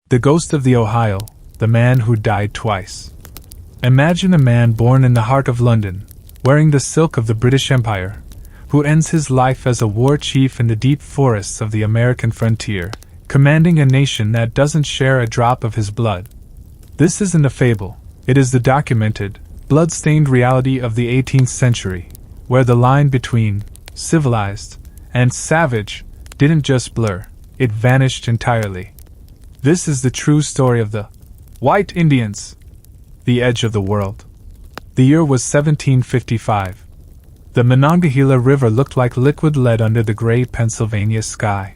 The ghost of the Ohio, the man who died twice. Imagine a man born in the heart of London, wearing the silk of the British Empire, who ends his life as a war chief in the deep forests of the American frontier, commanding a nation that doesn't share a drop of his blood. This isn't a fable, it is the documented, blood-stained reality of the 18th century, where the line between civilized and savage didn't just blur, it vanished entirely. This is the true story of the White Indians, the edge of the world. The year was 1755. The Monongahela River looked like liquid lead under the gray Pennsylvania sky.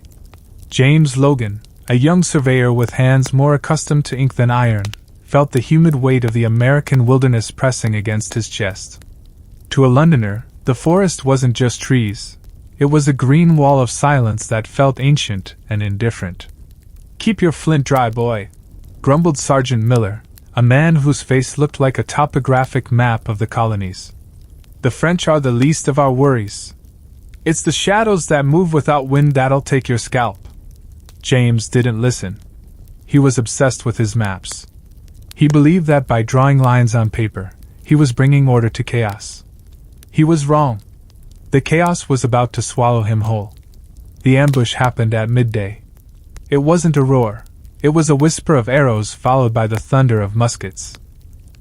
James Logan, a young surveyor with hands more accustomed to ink than iron, felt the humid weight of the American wilderness pressing against his chest. To a Londoner, the forest wasn't just trees. It was a green wall of silence that felt ancient and indifferent. "Keep your flint dry, boy," grumbled Sergeant Miller, a man whose face looked like a topographic map of the colonies. "The French are the least of our worries. It's the shadows that move without wind that'll take your scalp." James didn't listen. He was obsessed with his maps. He believed that by drawing lines on paper, he was bringing order to chaos. He was wrong. The chaos was about to swallow him whole. The ambush happened at midday. It wasn't a roar. It was a whisper of arrows followed by the thunder of muskets.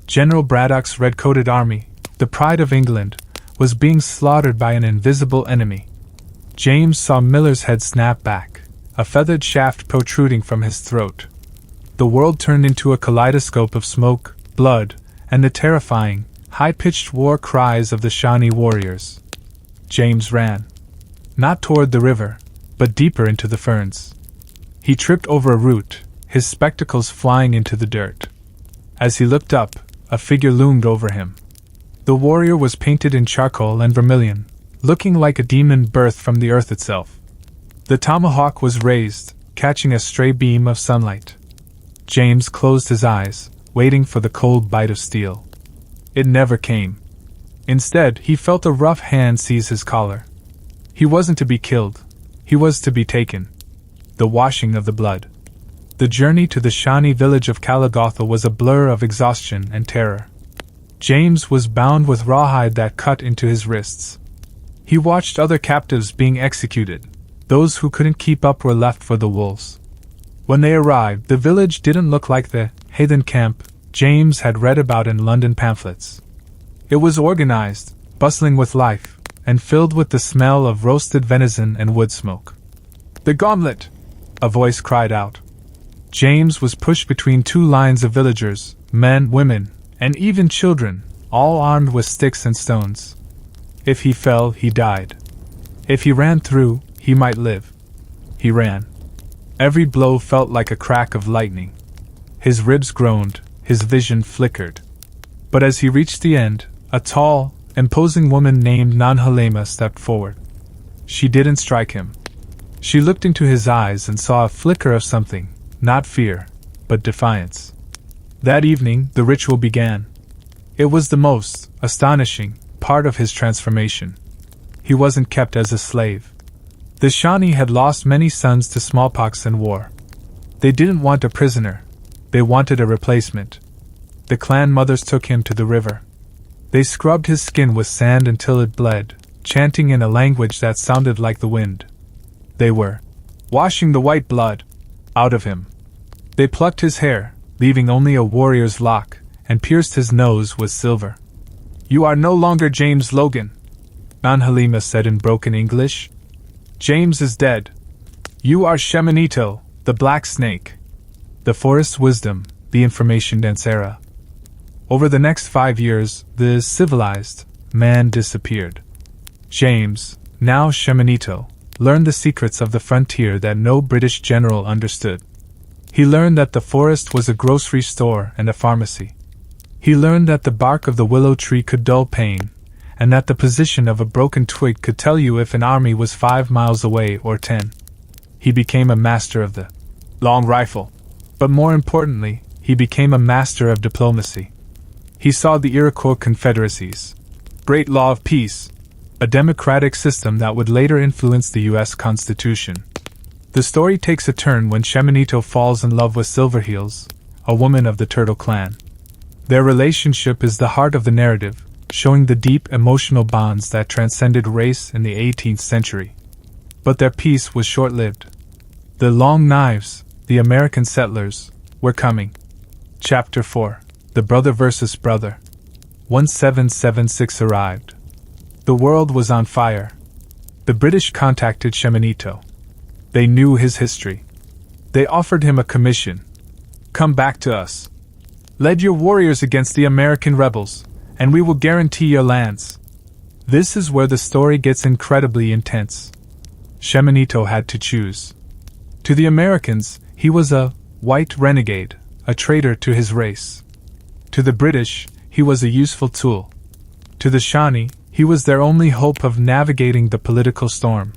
General Braddock's red-coated army, the pride of England, was being slaughtered by an invisible enemy. James saw Miller's head snap back, a feathered shaft protruding from his throat. The world turned into a kaleidoscope of smoke, blood, and the terrifying, high-pitched war cries of the Shawnee warriors. James ran. Not toward the river, but deeper into the ferns. He tripped over a root, his spectacles flying into the dirt. As he looked up, a figure loomed over him. The warrior was painted in charcoal and vermilion, looking like a demon birthed from the earth itself. The tomahawk was raised, catching a stray beam of sunlight. James closed his eyes, waiting for the cold bite of steel. It never came. Instead, he felt a rough hand seize his collar. He wasn't to be killed. He was to be taken. The washing of the blood. The journey to the Shawnee village of Kalagotha was a blur of exhaustion and terror. James was bound with rawhide that cut into his wrists. He watched other captives being executed. Those who couldn't keep up were left for the wolves. When they arrived, the village didn't look like the heathen camp James had read about in London pamphlets. It was organized, bustling with life, and filled with the smell of roasted venison and wood smoke. "The Gauntlet!" a voice cried out. James was pushed between two lines of villagers, men, women, and even children, all armed with sticks and stones. If he fell, he died. If he ran through, he might live. He ran. Every blow felt like a crack of lightning. His ribs groaned, his vision flickered. But as he reached the end, a tall, imposing woman named Nanhalema stepped forward. She didn't strike him. She looked into his eyes and saw a flicker of something, not fear, but defiance. That evening, the ritual began. It was the most astonishing part of his transformation. He wasn't kept as a slave. The Shawnee had lost many sons to smallpox and war. They didn't want a prisoner. They wanted a replacement. The clan mothers took him to the river. They scrubbed his skin with sand until it bled, chanting in a language that sounded like the wind. They were washing the white blood out of him. They plucked his hair, leaving only a warrior's lock, and pierced his nose with silver. "You are no longer James Logan," Nanhalema said in broken English. "James is dead. You are Shemeneto, the Black Snake." The forest's wisdom, the information dense era. Over the next 5 years, the civilized man disappeared. James, now Shemeneto, learned the secrets of the frontier that no British general understood. He learned that the forest was a grocery store and a pharmacy. He learned that the bark of the willow tree could dull pain, and that the position of a broken twig could tell you if an army was 5 miles away or 10. He became a master of the long rifle. But more importantly, he became a master of diplomacy. He saw the Iroquois confederacies, great law of peace, a democratic system that would later influence the U.S. Constitution. The story takes a turn when Shemeneto falls in love with Silverheels, a woman of the Turtle clan. Their relationship is the heart of the narrative, showing the deep emotional bonds that transcended race in the 18th century. But their peace was short-lived. The Long Knives, the American settlers, were coming. Chapter 4. The Brother vs. Brother. 1776 arrived. The world was on fire. The British contacted Shemeneto. They knew his history. They offered him a commission. Come back to us. Lead your warriors against the American rebels, and we will guarantee your lands. This is where the story gets incredibly intense. Shemeneto had to choose. To the Americans, he was a white renegade, a traitor to his race. To the British, he was a useful tool. To the Shawnee, he was their only hope of navigating the political storm.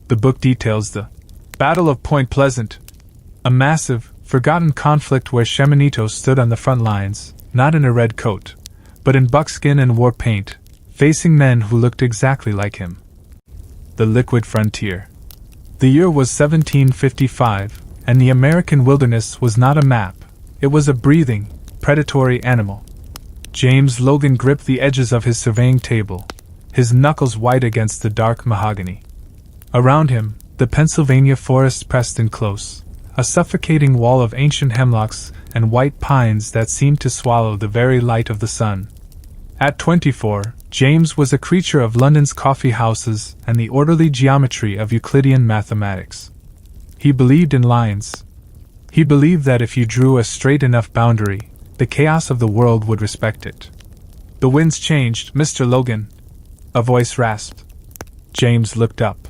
The book details the Battle of Point Pleasant, a massive, forgotten conflict where Shemeneto stood on the front lines, not in a red coat, but in buckskin and war paint, facing men who looked exactly like him. The Liquid Frontier. The year was 1755, and the American wilderness was not a map, it was a breathing, predatory animal. James Logan gripped the edges of his surveying table, his knuckles white against the dark mahogany. Around him, the Pennsylvania forest pressed in close, a suffocating wall of ancient hemlocks and white pines that seemed to swallow the very light of the sun. At 24, James was a creature of London's coffee houses and the orderly geometry of Euclidean mathematics. He believed in lines. He believed that if you drew a straight enough boundary, the chaos of the world would respect it. The winds changed, Mr. Logan. A voice rasped. James looked up.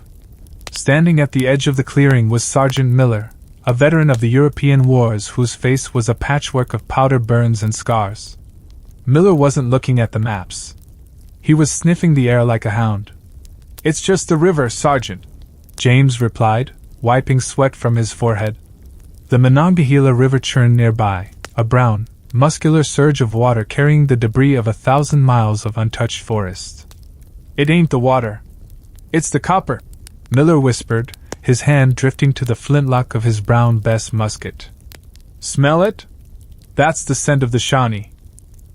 Standing at the edge of the clearing was Sergeant Miller, a veteran of the European wars whose face was a patchwork of powder burns and scars. Miller wasn't looking at the maps. He was sniffing the air like a hound. "It's just the river, Sergeant," James replied, wiping sweat from his forehead. The Monongahela River churned nearby, a brown, muscular surge of water carrying the debris of 1,000 miles of untouched forest. "It ain't the water. It's the copper," Miller whispered, his hand drifting to the flintlock of his brown Bess musket. "Smell it? That's the scent of the Shawnee.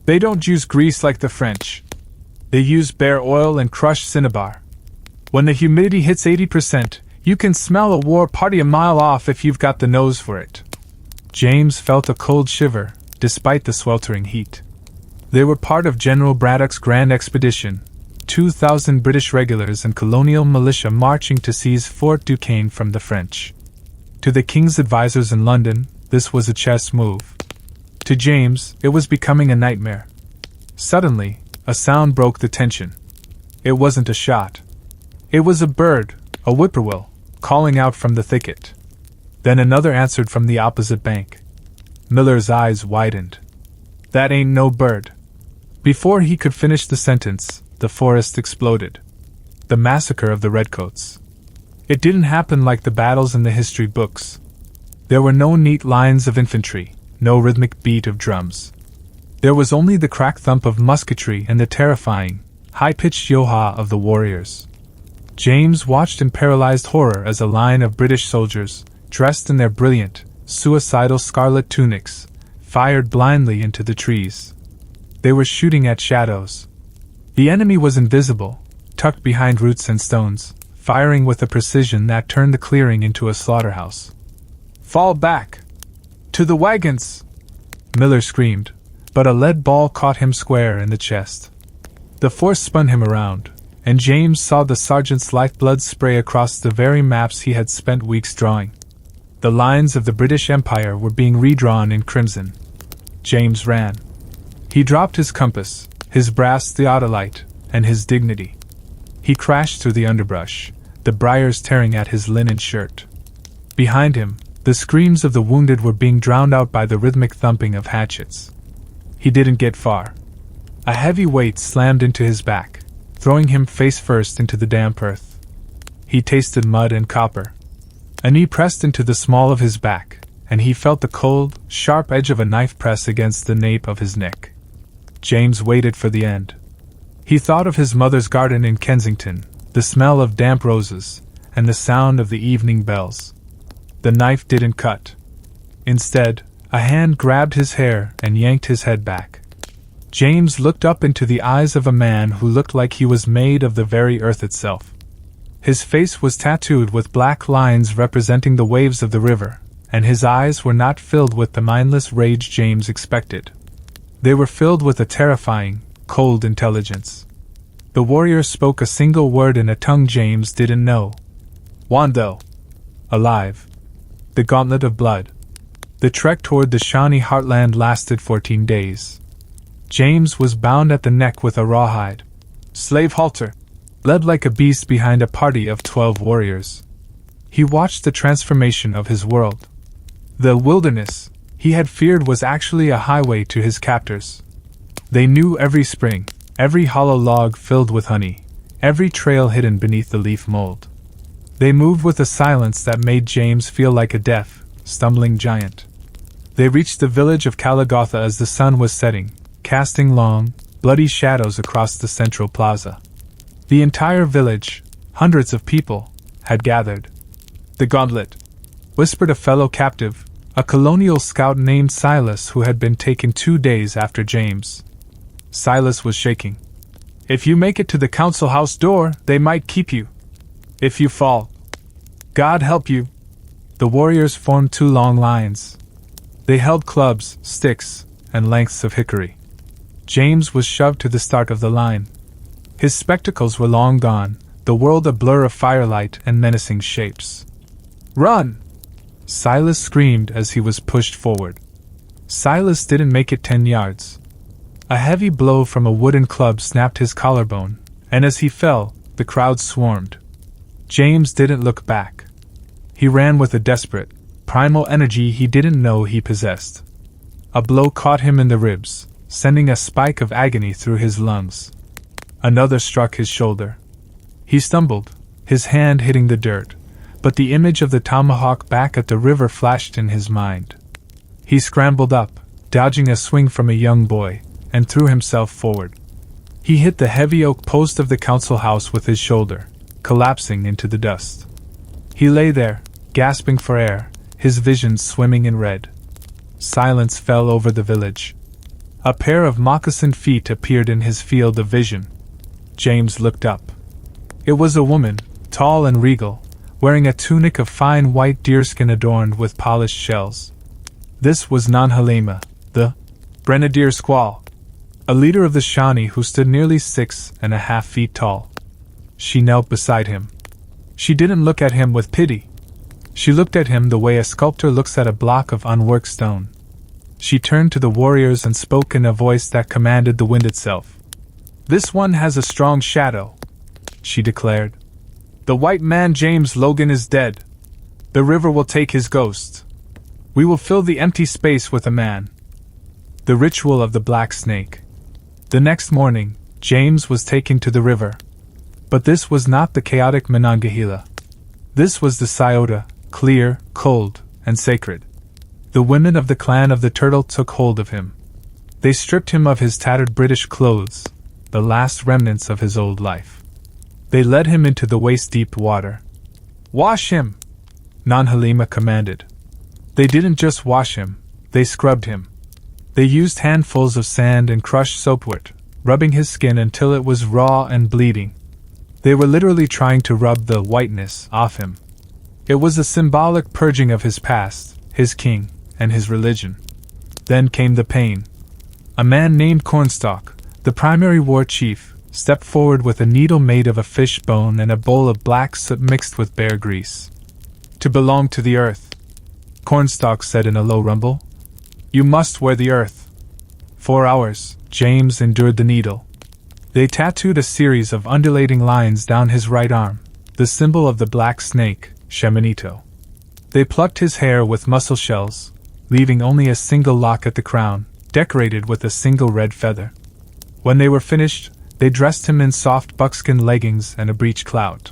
They don't use grease like the French. They use bare oil and crushed cinnabar. When the humidity hits 80%, you can smell a war party a mile off if you've got the nose for it." James felt a cold shiver, despite the sweltering heat. They were part of General Braddock's grand expedition, 2,000 British regulars and colonial militia marching to seize Fort Duquesne from the French. To the king's advisors in London, this was a chess move. To James, it was becoming a nightmare. Suddenly, a sound broke the tension. It wasn't a shot. It was a bird, a whippoorwill, calling out from the thicket. Then another answered from the opposite bank. Miller's eyes widened. "That ain't no bird." Before he could finish the sentence, the forest exploded. The massacre of the Redcoats. It didn't happen like the battles in the history books. There were no neat lines of infantry, no rhythmic beat of drums. There was only the crack thump of musketry and the terrifying, high-pitched yo-ha of the warriors. James watched in paralyzed horror as a line of British soldiers, dressed in their brilliant, suicidal scarlet tunics, fired blindly into the trees. They were shooting at shadows. The enemy was invisible, tucked behind roots and stones, firing with a precision that turned the clearing into a slaughterhouse. "Fall back! To the wagons!" Miller screamed, but a lead ball caught him square in the chest. The force spun him around, and James saw the sergeant's lifeblood spray across the very maps he had spent weeks drawing. The lines of the British Empire were being redrawn in crimson. James ran. He dropped his compass, his brass theodolite, and his dignity. He crashed through the underbrush, the briars tearing at his linen shirt. Behind him, the screams of the wounded were being drowned out by the rhythmic thumping of hatchets. He didn't get far. A heavy weight slammed into his back, throwing him face first into the damp earth. He tasted mud and copper. A knee pressed into the small of his back, and he felt the cold, sharp edge of a knife press against the nape of his neck. James waited for the end. He thought of his mother's garden in Kensington, the smell of damp roses, and the sound of the evening bells. The knife didn't cut. Instead, a hand grabbed his hair and yanked his head back. James looked up into the eyes of a man who looked like he was made of the very earth itself. His face was tattooed with black lines representing the waves of the river, and his eyes were not filled with the mindless rage James expected. They were filled with a terrifying, cold intelligence. The warrior spoke a single word in a tongue James didn't know. Wando. Alive. The Gauntlet of Blood. The trek toward the Shawnee heartland lasted 14 days. James was bound at the neck with a rawhide slave halter, led like a beast behind a party of 12 warriors. He watched the transformation of his world. The wilderness he had feared was actually a highway to his captors. They knew every spring, every hollow log filled with honey, every trail hidden beneath the leaf mold. They moved with a silence that made James feel like a deaf, stumbling giant. They reached the village of Kalagotha as the sun was setting, casting long, bloody shadows across the central plaza. The entire village, hundreds of people, had gathered. "The Gauntlet," whispered a fellow captive, a colonial scout named Silas who had been taken 2 days after James. Silas was shaking. "If you make it to the council house door, they might keep you. If you fall, God help you." The warriors formed 2 long lines. They held clubs, sticks, and lengths of hickory. James was shoved to the start of the line. His spectacles were long gone, the world a blur of firelight and menacing shapes. "Run!" Silas screamed as he was pushed forward. Silas didn't make it 10 yards. A heavy blow from a wooden club snapped his collarbone, and as he fell, the crowd swarmed. James didn't look back. He ran with a desperate, primal energy he didn't know he possessed. A blow caught him in the ribs, sending a spike of agony through his lungs. Another struck his shoulder. He stumbled, his hand hitting the dirt, but the image of the tomahawk back at the river flashed in his mind. He scrambled up, dodging a swing from a young boy, and threw himself forward. He hit the heavy oak post of the council house with his shoulder, collapsing into the dust. He lay there, gasping for air, his vision swimming in red. Silence fell over the village. A pair of moccasined feet appeared in his field of vision. James looked up. It was a woman, tall and regal, wearing a tunic of fine white deerskin adorned with polished shells. This was Nanhalema, the Grenadier Squaw, a leader of the Shawnee who stood nearly 6.5 feet tall. She knelt beside him. She didn't look at him with pity. She looked at him the way a sculptor looks at a block of unworked stone. She turned to the warriors and spoke in a voice that commanded the wind itself. "This one has a strong shadow," she declared. "The white man James Logan is dead. The river will take his ghost. We will fill the empty space with a man." The ritual of the black snake. The next morning, James was taken to the river. But this was not the chaotic Monongahela. This was the Scioto, clear, cold, and sacred. The women of the clan of the Turtle took hold of him. They stripped him of his tattered British clothes, the last remnants of his old life. They led him into the waist-deep water. "Wash him!" Nanhalema commanded. They didn't just wash him, they scrubbed him. They used handfuls of sand and crushed soapwood, rubbing his skin until it was raw and bleeding. They were literally trying to rub the whiteness off him. It was a symbolic purging of his past, his king, and his religion. Then came the pain. A man named Cornstalk, the primary war chief, stepped forward with a needle made of a fish bone and a bowl of black soot mixed with bear grease. "To belong to the earth," Cornstalk said in a low rumble. "You must wear the earth." 4 hours, James endured the needle. They tattooed a series of undulating lines down his right arm, the symbol of the black snake, Shemeneto. They plucked his hair with mussel shells, leaving only a single lock at the crown, decorated with a single red feather. When they were finished, they dressed him in soft buckskin leggings and a breech clout.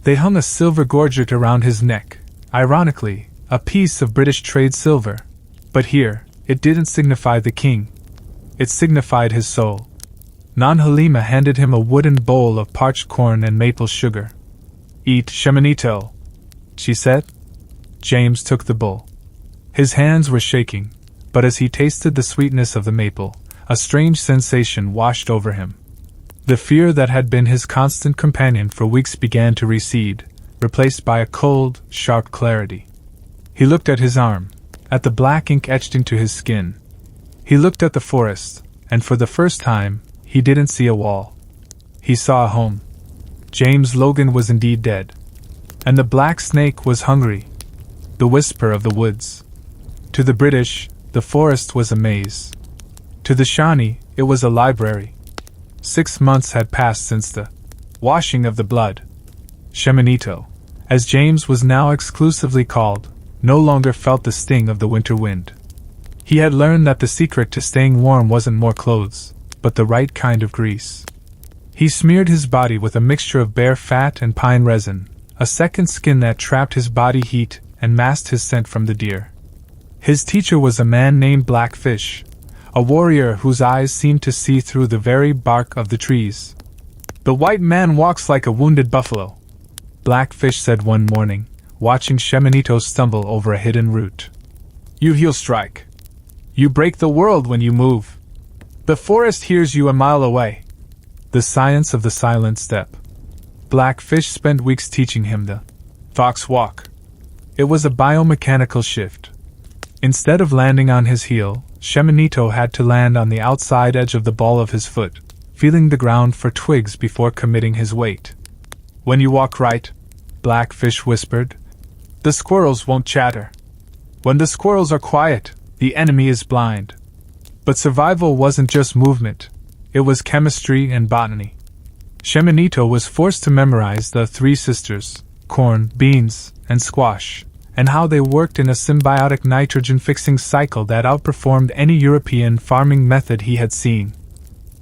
They hung a silver gorget around his neck, ironically, a piece of British trade silver. But here, it didn't signify the king. It signified his soul. Nanhalema handed him a wooden bowl of parched corn and maple sugar. "Eat, Shemeneto," she said. James took the bowl. His hands were shaking, but as he tasted the sweetness of the maple, a strange sensation washed over him. The fear that had been his constant companion for weeks began to recede, replaced by a cold, sharp clarity. He looked at his arm, at the black ink etched into his skin. He looked at the forest, and for the first time, he didn't see a wall. He saw a home. James Logan was indeed dead. And the black snake was hungry. The whisper of the woods. To the British, the forest was a maze. To the Shawnee, it was a library. 6 months had passed since the washing of the blood. Shemeneto, as James was now exclusively called, no longer felt the sting of the winter wind. He had learned that the secret to staying warm wasn't more clothes, but the right kind of grease. He smeared his body with a mixture of bear fat and pine resin, a second skin that trapped his body heat and masked his scent from the deer. His teacher was a man named Blackfish, a warrior whose eyes seemed to see through the very bark of the trees. "The white man walks like a wounded buffalo," Blackfish said one morning, watching Shemeneto stumble over a hidden root. "You heel strike. You break the world when you move. The forest hears you a mile away." The science of the silent step. Blackfish spent weeks teaching him the fox walk. It was a biomechanical shift. Instead of landing on his heel, Shemeneto had to land on the outside edge of the ball of his foot, feeling the ground for twigs before committing his weight. "When you walk right," Blackfish whispered, "the squirrels won't chatter. When the squirrels are quiet, the enemy is blind." But survival wasn't just movement, it was chemistry and botany. Shemeneto was forced to memorize the 3 sisters, corn, beans, and squash, and how they worked in a symbiotic nitrogen-fixing cycle that outperformed any European farming method he had seen.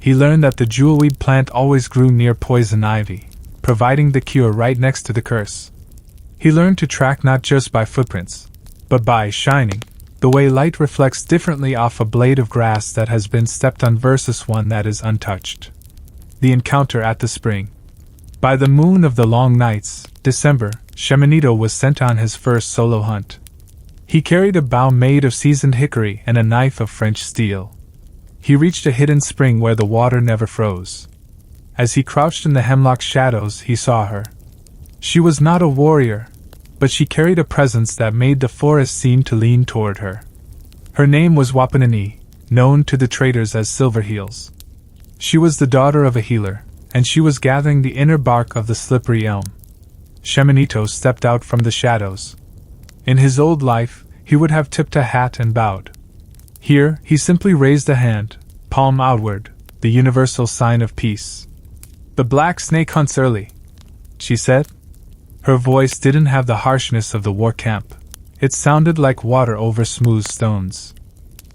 He learned that the jewelweed plant always grew near poison ivy, providing the cure right next to the curse. He learned to track not just by footprints, but by shining, the way light reflects differently off a blade of grass that has been stepped on versus one that is untouched. The encounter at the spring. By the moon of the long nights, December, Shemeneto was sent on his first solo hunt. He carried a bow made of seasoned hickory and a knife of French steel. He reached a hidden spring where the water never froze. As he crouched in the hemlock shadows, he saw her. She was not a warrior, but she carried a presence that made the forest seem to lean toward her. Her name was Wapanini, known to the traders as Silverheels. She was the daughter of a healer, and she was gathering the inner bark of the slippery elm. Shemeneto stepped out from the shadows. In his old life, he would have tipped a hat and bowed. Here, he simply raised a hand, palm outward, the universal sign of peace. "The black snake hunts early," she said. Her voice didn't have the harshness of the war camp. It sounded like water over smooth stones.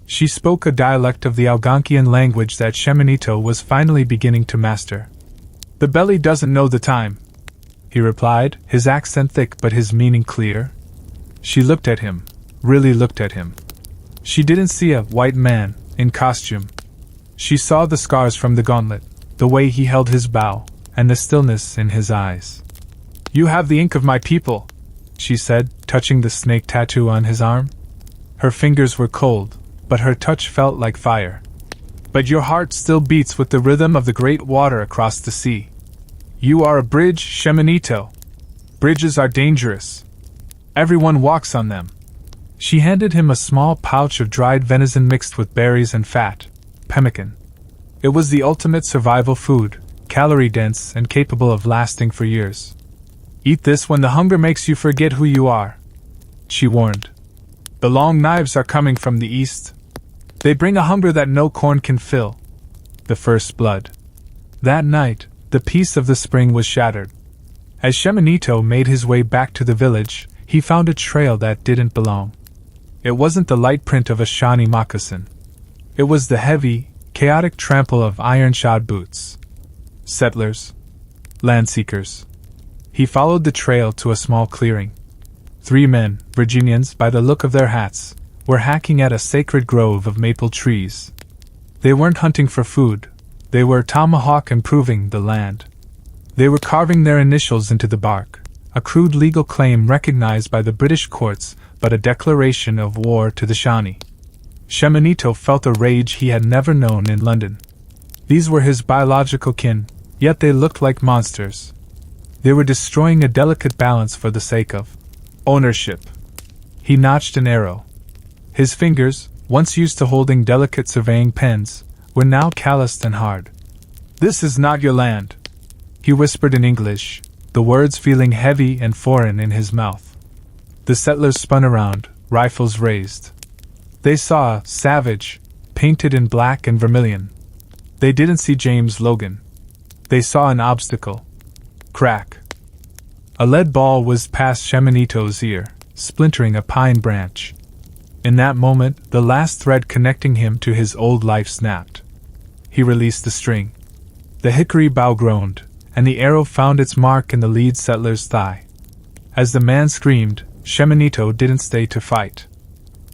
She spoke a dialect of the Algonquian language that Shemeneto was finally beginning to master. "The belly doesn't know the time," he replied, his accent thick but his meaning clear. She looked at him, really looked at him. She didn't see a white man, in costume. She saw the scars from the gauntlet, the way he held his bow, and the stillness in his eyes. "You have the ink of my people," she said, touching the snake tattoo on his arm. Her fingers were cold, but her touch felt like fire. "But your heart still beats with the rhythm of the great water across the sea. You are a bridge, Shemeneto. Bridges are dangerous. Everyone walks on them." She handed him a small pouch of dried venison mixed with berries and fat, pemmican. It was the ultimate survival food, calorie-dense and capable of lasting for years. "Eat this when the hunger makes you forget who you are," she warned. "The long knives are coming from the east. They bring a hunger that no corn can fill." The first blood. That night, the peace of the spring was shattered. As Shemeneto made his way back to the village, he found a trail that didn't belong. It wasn't the light print of a Shawnee moccasin. It was the heavy, chaotic trample of iron-shod boots. Settlers. Landseekers. He followed the trail to a small clearing. 3 men, Virginians by the look of their hats, were hacking at a sacred grove of maple trees. They weren't hunting for food, they were tomahawk improving the land. They were carving their initials into the bark, a crude legal claim recognized by the British courts, but a declaration of war to the Shawnee. Shemeneto felt a rage he had never known in London. These were his biological kin, yet they looked like monsters. They were destroying a delicate balance for the sake of ownership. He notched an arrow. His fingers, once used to holding delicate surveying pens, were now calloused and hard. "This is not your land," he whispered in English, the words feeling heavy and foreign in his mouth. The settlers spun around, rifles raised. They saw a savage, painted in black and vermilion. They didn't see James Logan. They saw an obstacle. Crack. A lead ball whizzed past Shemeneto's ear, splintering a pine branch. In that moment, the last thread connecting him to his old life snapped. He released the string. The hickory bough groaned, and the arrow found its mark in the lead settler's thigh. As the man screamed, Shemeneto didn't stay to fight.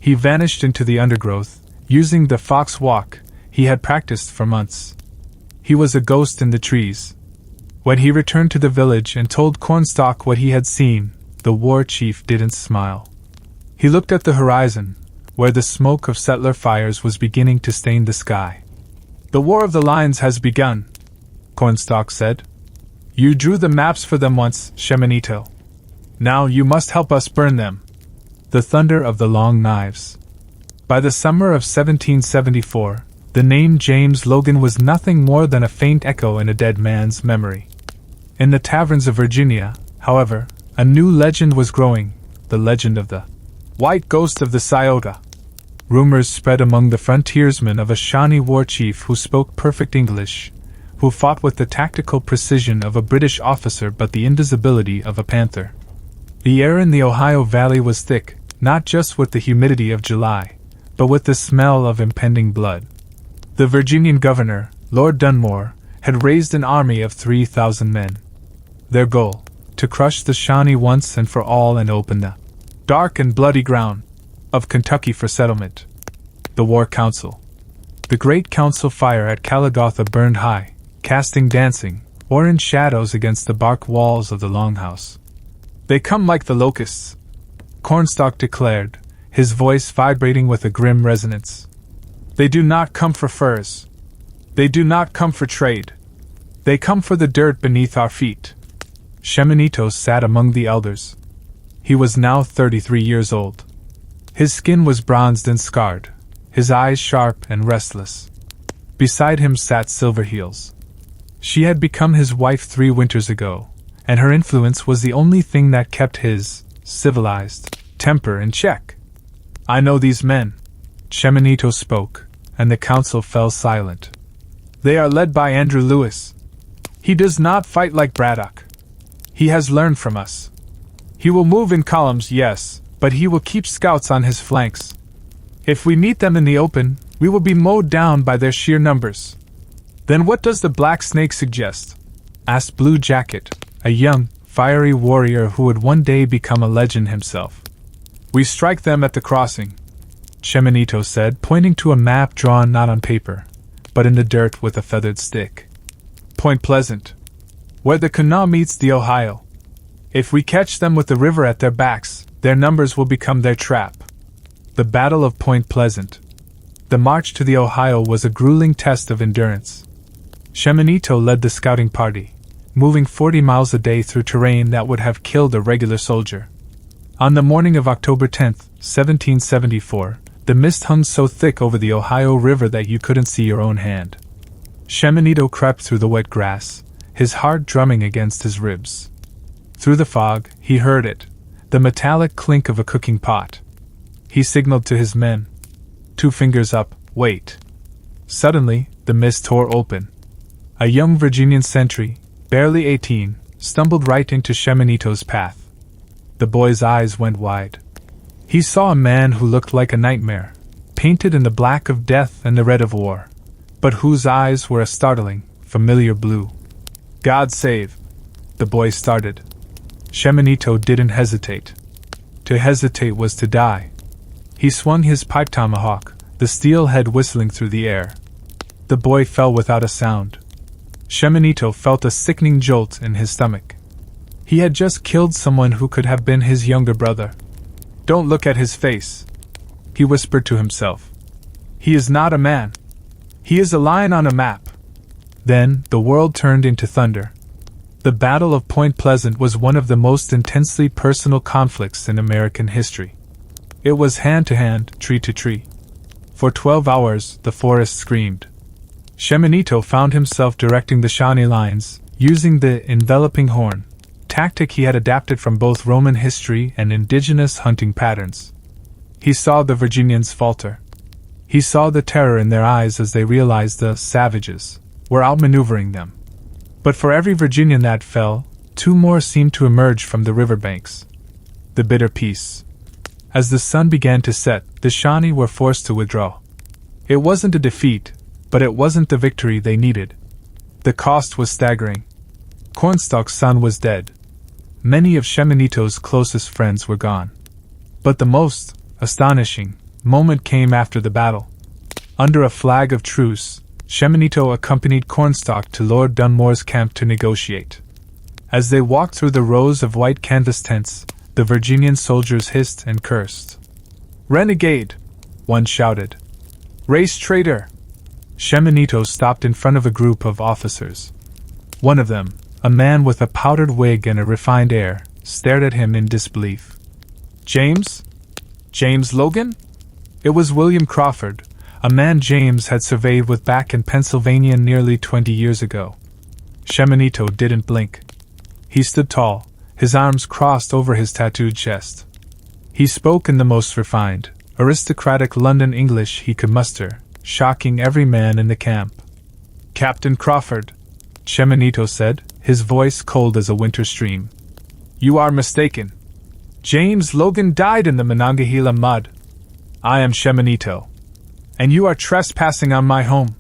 He vanished into the undergrowth, using the fox walk he had practiced for months. He was a ghost in the trees. When he returned to the village and told Cornstalk what he had seen, the war chief didn't smile. He looked at the horizon, where the smoke of settler fires was beginning to stain the sky. "The War of the Lines has begun," Cornstalk said. "You drew the maps for them once, Shemeneto. Now you must help us burn them." The thunder of the long knives. By the summer of 1774, the name James Logan was nothing more than a faint echo in a dead man's memory. In the taverns of Virginia, however, a new legend was growing, the legend of the White Ghost of the Scioto. Rumors spread among the frontiersmen of a Shawnee War Chief who spoke perfect English, who fought with the tactical precision of a British officer but the invisibility of a panther. The air in the Ohio Valley was thick, not just with the humidity of July, but with the smell of impending blood. The Virginian governor, Lord Dunmore, had raised an army of 3,000 men. Their goal, to crush the Shawnee once and for all and open the dark and bloody ground of Kentucky for settlement. The War Council. The great council fire at Calagatha burned high, casting dancing, orange shadows against the bark walls of the longhouse. "They come like the locusts," Cornstalk declared, his voice vibrating with a grim resonance. "They do not come for furs. They do not come for trade. They come for the dirt beneath our feet." Shemeneto sat among the elders. He was now 33 years old. His skin was bronzed and scarred, his eyes sharp and restless. Beside him sat Silverheels. She had become his wife 3 winters ago, and her influence was the only thing that kept his civilized temper in check. "I know these men," Shemeneto spoke, and the council fell silent. "They are led by Andrew Lewis. He does not fight like Braddock. He has learned from us. He will move in columns, yes, but he will keep scouts on his flanks. If we meet them in the open, we will be mowed down by their sheer numbers." "Then what does the Black Snake suggest?" asked Blue Jacket, a young, fiery warrior who would one day become a legend himself. "We strike them at the crossing," Shemeneto said, pointing to a map drawn not on paper, but in the dirt with a feathered stick. "Point Pleasant, where the Kanawha meets the Ohio. If we catch them with the river at their backs, their numbers will become their trap." The Battle of Point Pleasant. The march to the Ohio was a grueling test of endurance. Shemeneto led the scouting party, moving 40 miles a day through terrain that would have killed a regular soldier. On the morning of October 10, 1774, the mist hung so thick over the Ohio River that you couldn't see your own hand. Shemeneto crept through the wet grass, his heart drumming against his ribs. Through the fog, he heard it, the metallic clink of a cooking pot. He signaled to his men. 2 fingers up, wait. Suddenly, the mist tore open. A young Virginian sentry, barely 18, stumbled right into Shemeneto's path. The boy's eyes went wide. He saw a man who looked like a nightmare, painted in the black of death and the red of war, but whose eyes were a startling, familiar blue. "God save!" The boy started. Shemeneto didn't hesitate. To hesitate was to die. He swung his pipe tomahawk, the steel head whistling through the air. The boy fell without a sound. Shemeneto felt a sickening jolt in his stomach. He had just killed someone who could have been his younger brother. "Don't look at his face," he whispered to himself. "He is not a man. He is a lion on a map." Then, the world turned into thunder. The Battle of Point Pleasant was one of the most intensely personal conflicts in American history. It was hand to hand, tree to tree. For 12 hours, the forest screamed. Shemeneto found himself directing the Shawnee lines, using the enveloping horn, tactic he had adapted from both Roman history and indigenous hunting patterns. He saw the Virginians falter. He saw the terror in their eyes as they realized the savages were outmaneuvering them. But for every Virginian that fell, 2 more seemed to emerge from the riverbanks. The bitter peace. As the sun began to set, the Shawnee were forced to withdraw. It wasn't a defeat, but it wasn't the victory they needed. The cost was staggering. Cornstalk's son was dead. Many of Shemeneto's closest friends were gone. But the most astonishing moment came after the battle. Under a flag of truce, Shemeneto accompanied Cornstalk to Lord Dunmore's camp to negotiate. As they walked through the rows of white canvas tents, the Virginian soldiers hissed and cursed. "Renegade!" one shouted. "Race traitor!" Shemeneto stopped in front of a group of officers. One of them, a man with a powdered wig and a refined air, stared at him in disbelief. "James? James Logan?" It was William Crawford, a man James had surveyed with back in Pennsylvania nearly 20 years ago. Shemeneto didn't blink. He stood tall, his arms crossed over his tattooed chest. He spoke in the most refined, aristocratic London English he could muster, shocking every man in the camp. "Captain Crawford," Shemeneto said, his voice cold as a winter stream. "You are mistaken. James Logan died in the Monongahela mud. I am Shemeneto. And you are trespassing on my home.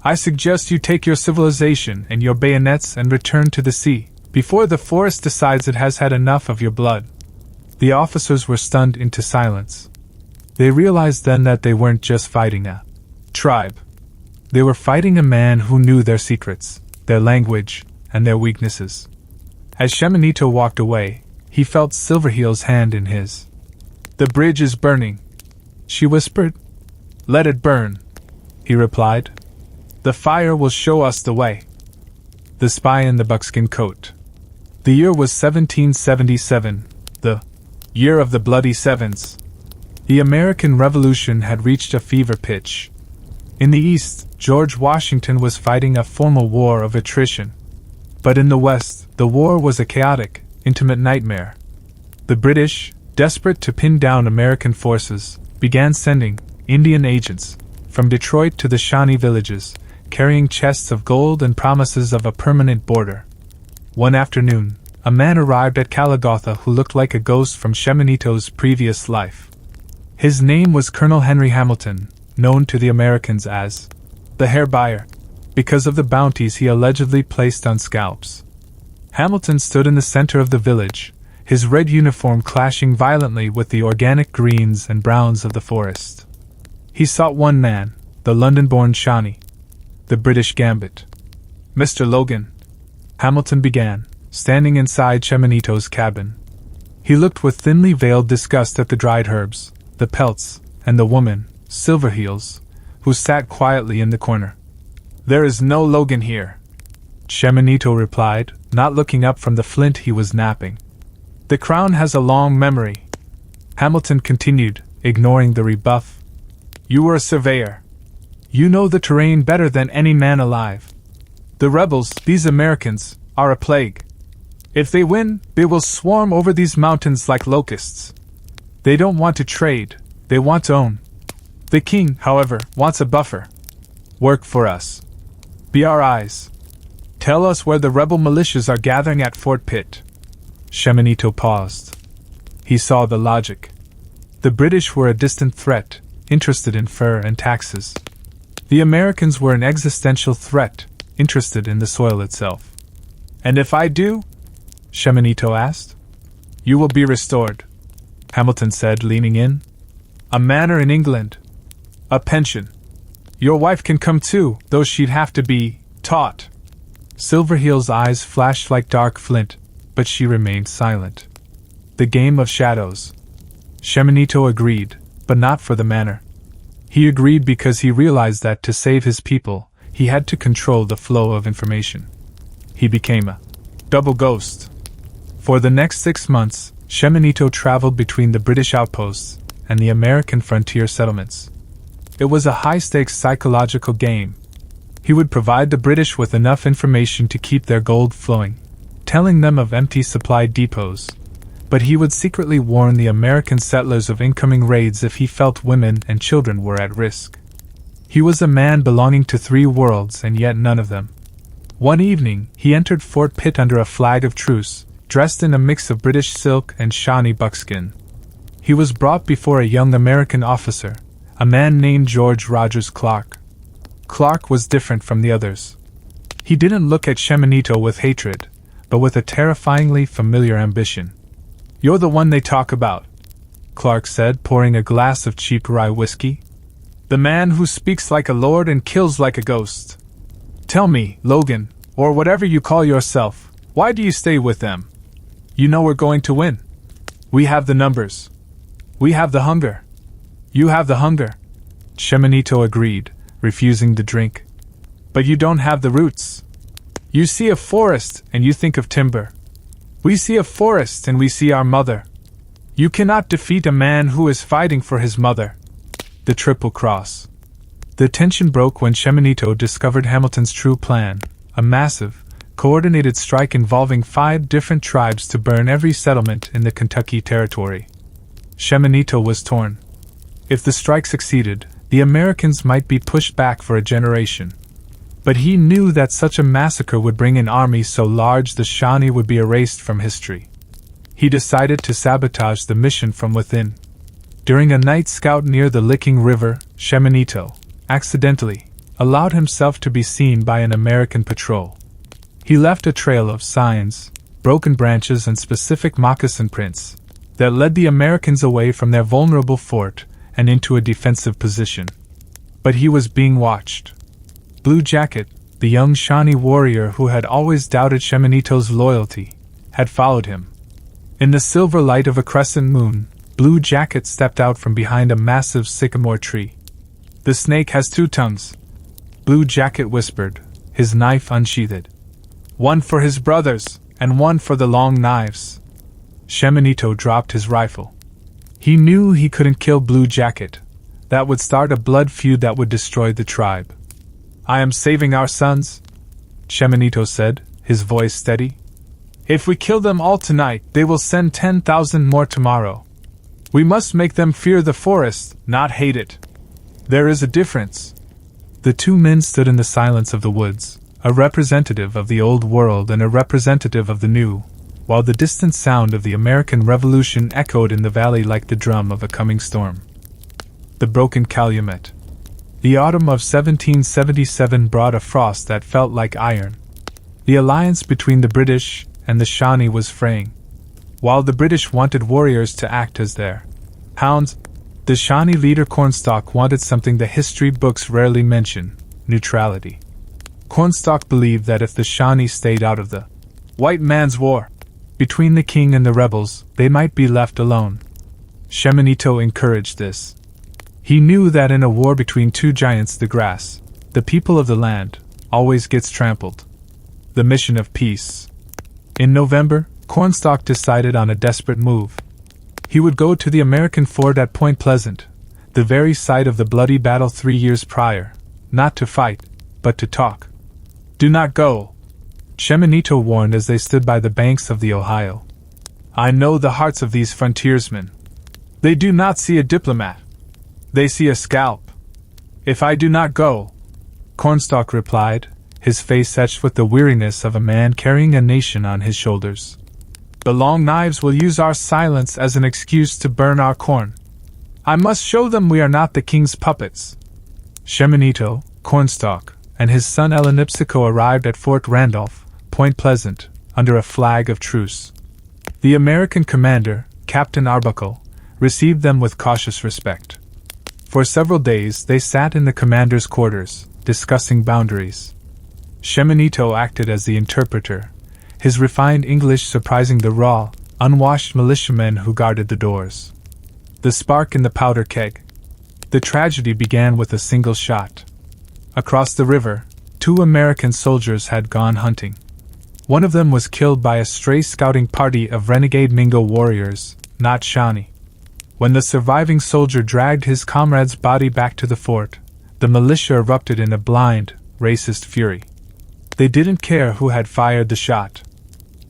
I suggest you take your civilization and your bayonets and return to the sea, before the forest decides it has had enough of your blood." The officers were stunned into silence. They realized then that they weren't just fighting a tribe. They were fighting a man who knew their secrets, their language, and their weaknesses. As Shemeneto walked away, he felt Silverheel's hand in his. "The bridge is burning," she whispered. "Let it burn," he replied. "The fire will show us the way." The spy in the buckskin coat. The year was 1777, the year of the Bloody Sevens. The American Revolution had reached a fever pitch. In the East, George Washington was fighting a formal war of attrition. But in the West, the war was a chaotic, intimate nightmare. The British, desperate to pin down American forces, began sending Indian agents from Detroit to the Shawnee villages, carrying chests of gold and promises of a permanent border. One afternoon, a man arrived at Kalagotha who looked like a ghost from Shemeneto's previous life. His name was Colonel Henry Hamilton, known to the Americans as the Hair Buyer, because of the bounties he allegedly placed on scalps. Hamilton stood in the center of the village, his red uniform clashing violently with the organic greens and browns of the forest. He sought one man, the London-born Shawnee, the British Gambit. "Mr. Logan," Hamilton began, standing inside Shemeneto's cabin. He looked with thinly veiled disgust at the dried herbs, the pelts, and the woman, Silverheels, who sat quietly in the corner. "There is no Logan here," Shemeneto replied, not looking up from the flint he was napping. "The Crown has a long memory," Hamilton continued, ignoring the rebuff. "You were a surveyor. You know the terrain better than any man alive. The rebels, these Americans, are a plague. If they win, they will swarm over these mountains like locusts. They don't want to trade, they want to own. The king, however, wants a buffer. Work for us. Be our eyes. Tell us where the rebel militias are gathering at Fort Pitt." Shemeneto paused. He saw the logic. The British were a distant threat, interested in fur and taxes. The Americans were an existential threat, interested in the soil itself. "And if I do?" Shemeneto asked. "You will be restored," Hamilton said, leaning in. "A manor in England. A pension. Your wife can come too, though she'd have to be taught." Silverheel's eyes flashed like dark flint. but she remained silent. The game of shadows. Shemeneto agreed, but not for the manner. He agreed because he realized that to save his people, he had to control the flow of information. He became a double ghost. For the next 6 months, Shemeneto traveled between the British outposts and the American frontier settlements. It was a high-stakes psychological game. He would provide the British with enough information to keep their gold flowing, telling them of empty supply depots, but he would secretly warn the American settlers of incoming raids if he felt women and children were at risk. He was a man belonging to 3 worlds and yet none of them. One evening, he entered Fort Pitt under a flag of truce, dressed in a mix of British silk and Shawnee buckskin. He was brought before a young American officer, a man named George Rogers Clark. Clark was different from the others. He didn't look at Shemeneto with hatred, but with a terrifyingly familiar ambition. "You're the one they talk about," Clark said, pouring a glass of cheap rye whiskey. "The man who speaks like a lord and kills like a ghost. Tell me, Logan, or whatever you call yourself, why do you stay with them? You know we're going to win. We have the numbers. We have the hunger. You have the hunger." Shemeneto agreed, refusing to drink. "But you don't have the roots. You see a forest and you think of timber. We see a forest and we see our mother. You cannot defeat a man who is fighting for his mother." The Triple Cross. The tension broke when Shemeneto discovered Hamilton's true plan, a massive, coordinated strike involving 5 different tribes to burn every settlement in the Kentucky Territory. Shemeneto was torn. If the strike succeeded, the Americans might be pushed back for a generation. But he knew that such a massacre would bring an army so large the Shawnee would be erased from history. He decided to sabotage the mission from within. During a night scout near the Licking River, Shemeneto, accidentally, allowed himself to be seen by an American patrol. He left a trail of signs, broken branches and specific moccasin prints that led the Americans away from their vulnerable fort and into a defensive position. But he was being watched. Blue Jacket, the young Shawnee warrior who had always doubted Shemeneto's loyalty, had followed him. In the silver light of a crescent moon, Blue Jacket stepped out from behind a massive sycamore tree. "The snake has 2 tongues," Blue Jacket whispered, his knife unsheathed. "One for his brothers, and one for the long knives." Shemeneto dropped his rifle. He knew he couldn't kill Blue Jacket. That would start a blood feud that would destroy the tribe. "I am saving our sons," Shemeneto said, his voice steady. "If we kill them all tonight, they will send 10,000 more tomorrow. We must make them fear the forest, not hate it. There is a difference." The 2 men stood in the silence of the woods, a representative of the old world and a representative of the new, while the distant sound of the American Revolution echoed in the valley like the drum of a coming storm. The broken calumet. The autumn of 1777 brought a frost that felt like iron. The alliance between the British and the Shawnee was fraying. While the British wanted warriors to act as their hounds, the Shawnee leader Cornstalk wanted something the history books rarely mention: neutrality. Cornstalk believed that if the Shawnee stayed out of the white man's war between the king and the rebels, they might be left alone. Shemeneto encouraged this. He knew that in a war between 2 giants, the grass, the people of the land, always gets trampled. The mission of peace. In November, Cornstalk decided on a desperate move. He would go to the American fort at Point Pleasant, the very site of the bloody battle 3 years prior, not to fight, but to talk. "Do not go," Shemeneto warned as they stood by the banks of the Ohio. "I know the hearts of these frontiersmen. They do not see a diplomat. They see a scalp. If I do not go," Cornstalk replied, his face etched with the weariness of a man carrying a nation on his shoulders, "the long knives will use our silence as an excuse to burn our corn. I must show them we are not the king's puppets." Shemeneto, Cornstalk, and his son Elenipsico arrived at Fort Randolph, Point Pleasant, under a flag of truce. The American commander, Captain Arbuckle, received them with cautious respect. For several days they sat in the commander's quarters, discussing boundaries. Shemeneto acted as the interpreter, his refined English surprising the raw, unwashed militiamen who guarded the doors. The spark in the powder keg. The tragedy began with a single shot. Across the river, 2 American soldiers had gone hunting. One of them was killed by a stray scouting party of renegade Mingo warriors, not Shawnee. When the surviving soldier dragged his comrade's body back to the fort, the militia erupted in a blind, racist fury. They didn't care who had fired the shot.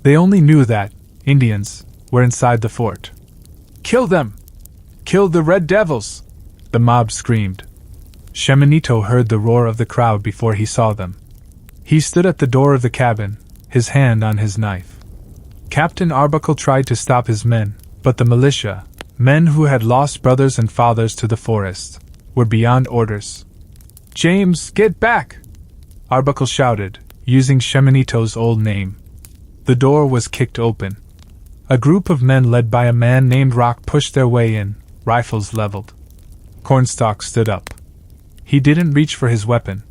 They only knew that Indians were inside the fort. "Kill them! Kill the Red Devils!" the mob screamed. Shemeneto heard the roar of the crowd before he saw them. He stood at the door of the cabin, his hand on his knife. Captain Arbuckle tried to stop his men, but the militia, men who had lost brothers and fathers to the forest, were beyond orders. "James, get back!" Arbuckle shouted, using Shemeneto's old name. The door was kicked open. A group of men led by a man named Rock pushed their way in, rifles leveled. Cornstalk stood up. He didn't reach for his weapon.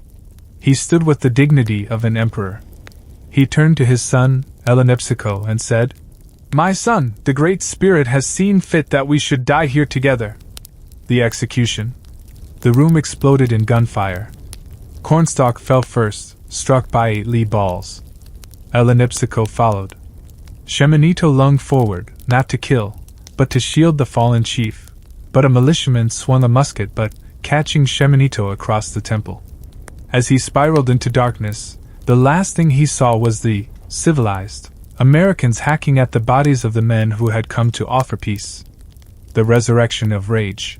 He stood with the dignity of an emperor. He turned to his son, Elenipsico, and said, "My son, the Great Spirit has seen fit that we should die here together." The execution. The room exploded in gunfire. Cornstalk fell first, struck by 8 Lee balls. Elenipsico followed. Shemeneto lunged forward, not to kill, but to shield the fallen chief. But a militiaman swung a musket catching Shemeneto across the temple. As he spiraled into darkness, the last thing he saw was the civilized Americans hacking at the bodies of the men who had come to offer peace. The resurrection of rage.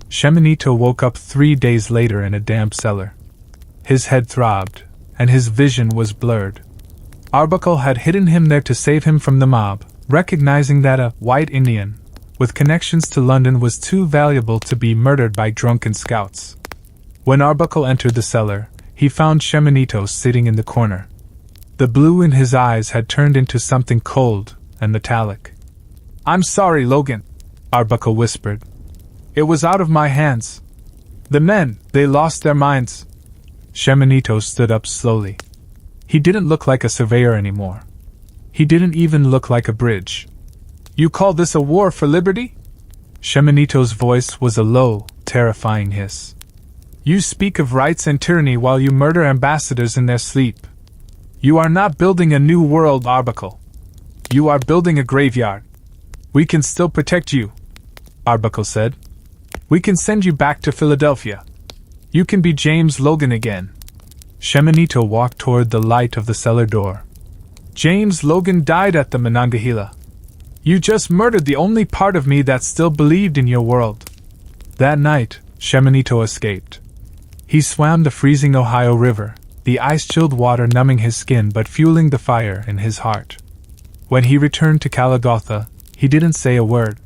Shemeneto woke up 3 days later in a damp cellar. His head throbbed, and his vision was blurred. Arbuckle had hidden him there to save him from the mob, recognizing that a white Indian with connections to London was too valuable to be murdered by drunken scouts. When Arbuckle entered the cellar, he found Shemeneto sitting in the corner. The blue in his eyes had turned into something cold and metallic. "I'm sorry, Logan," Arbuckle whispered. "It was out of my hands. The men, they lost their minds." Shemeneto stood up slowly. He didn't look like a surveyor anymore. He didn't even look like a bridge. "You call this a war for liberty?" Shemeneto's voice was a low, terrifying hiss. "You speak of rights and tyranny while you murder ambassadors in their sleep. You are not building a new world, Arbuckle. You are building a graveyard. We can still protect you," Arbuckle said. "We can send you back to Philadelphia. You can be James Logan again." Shemeneto walked toward the light of the cellar door. "James Logan died at the Monongahela. You just murdered the only part of me that still believed in your world." That night, Shemeneto escaped. He swam the freezing Ohio River, the ice-chilled water numbing his skin but fueling the fire in his heart. When he returned to Kalagotha, he didn't say a word.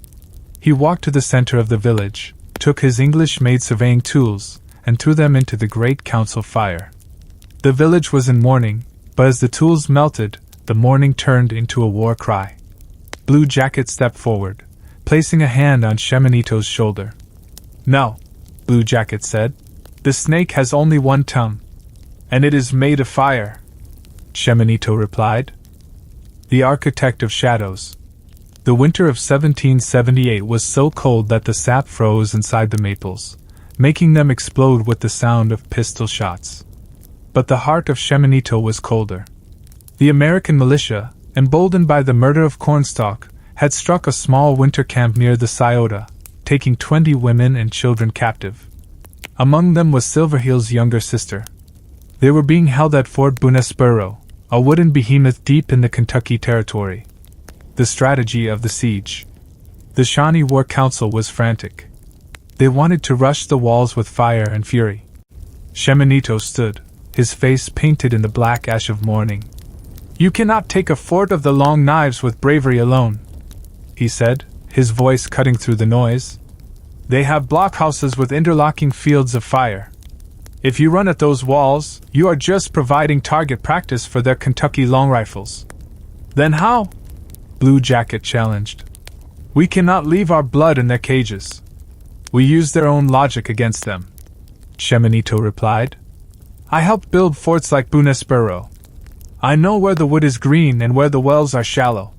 He walked to the center of the village, took his English-made surveying tools, and threw them into the great council fire. The village was in mourning, but as the tools melted, the mourning turned into a war cry. Blue Jacket stepped forward, placing a hand on Shemeneto's shoulder. "No," Blue Jacket said. "The snake has only one tongue, and it is made of fire," Shemeneto replied. The architect of shadows. The winter of 1778 was so cold that the sap froze inside the maples, making them explode with the sound of pistol shots. But the heart of Shemeneto was colder. The American militia, emboldened by the murder of Cornstalk, had struck a small winter camp near the Scioto, taking 20 women and children captive. Among them was Silverheel's younger sister. They were being held at Fort Boonesborough, a wooden behemoth deep in the Kentucky Territory. The strategy of the siege. The Shawnee War Council was frantic. They wanted to rush the walls with fire and fury. Shemeneto stood, his face painted in the black ash of mourning. "You cannot take a fort of the Long Knives with bravery alone," he said, his voice cutting through the noise. "They have blockhouses with interlocking fields of fire. If you run at those walls, you are just providing target practice for their Kentucky long rifles." "Then how?" Blue Jacket challenged. "We cannot leave our blood in their cages. We use their own logic against them," Shemeneto replied. "I helped build forts like Boonesborough. I know where the wood is green and where the wells are shallow.